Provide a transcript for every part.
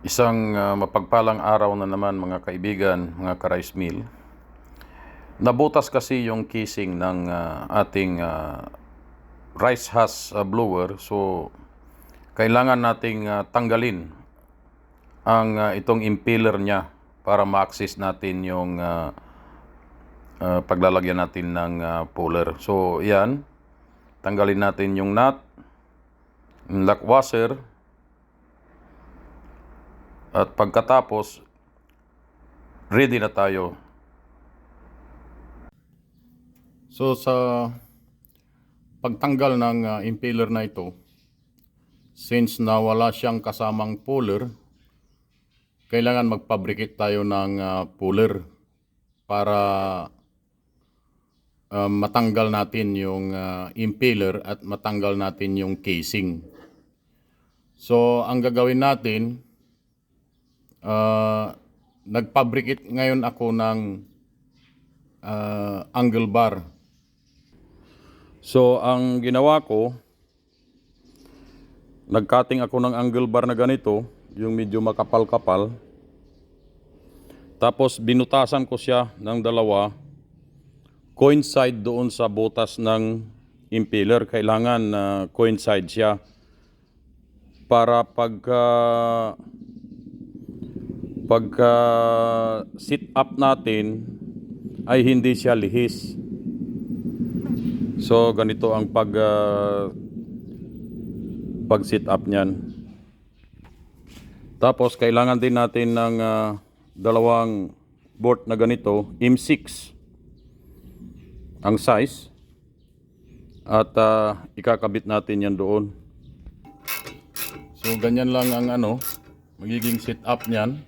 Isang mapagpalang araw na naman mga kaibigan, mga ka-rice meal. Nabutas kasi yung casing ng ating rice husk blower. So, kailangan nating tanggalin ang itong impeller niya para ma-access natin yung paglalagyan natin ng puller. So, yan. Tanggalin natin yung nut, yung lock washer. At pagkatapos, ready na tayo. So sa pagtanggal ng impeller na ito, since nawala siyang kasamang puller, kailangan mag-fabricate tayo ng puller para matanggal natin yung impeller at matanggal natin yung casing. So ang gagawin natin, nag-fabricate ngayon ako ng angle bar. So ang ginawa ko, nag-cutting ako ng angle bar na ganito, yung medyo makapal-kapal. Tapos binutasan ko siya ng dalawa, coincide doon sa butas ng impeller. Kailangan coincide siya para pagka sit up natin ay hindi siya lihis. So ganito ang pag sit up niyan. Tapos kailangan din natin ng dalawang bolt na ganito, M6 ang size, at ikakabit natin yan doon. So ganyan lang ang magiging sit up niyan.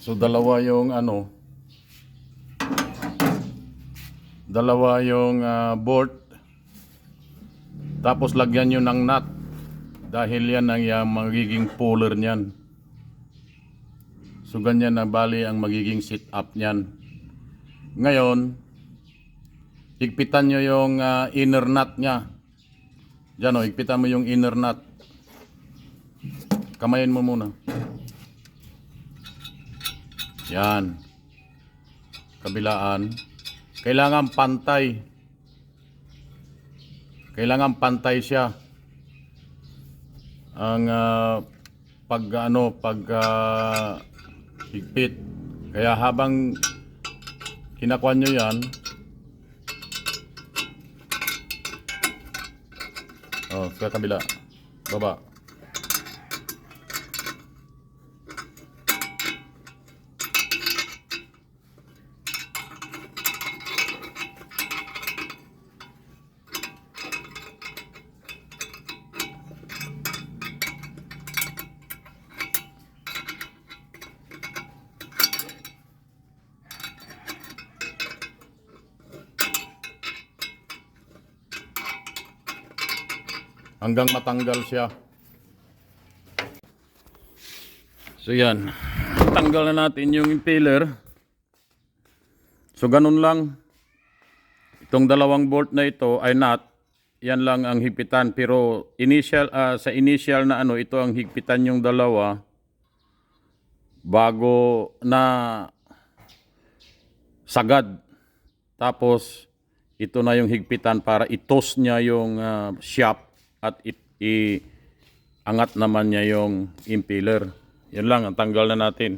So dalawa yung bolt, tapos lagyan nyo ng nut dahil yan ang magiging puller niyan. So ganyan na bali ang magiging sit up niyan. Ngayon, higpitan nyo yung inner nut nya. Diyan higpitan mo yung inner nut. Kamayin mo muna. Yan. Kabilaan. Kailangan pantay. Kailangan pantay siya. Ang higpit. Kaya habang kinakuha nyo yan, sa kabila. Baba. Hanggang matanggal siya. So yan. Tanggal na natin yung impeller. So ganun lang. Itong dalawang bolt na ito ay nut. Yan lang ang higpitan. Pero sa initial na ito ang higpitan yung dalawa bago na sagad. Tapos ito na yung higpitan para itos niya yung shaft at iangat naman niya yung impeller. Yan lang, ang tanggal na natin.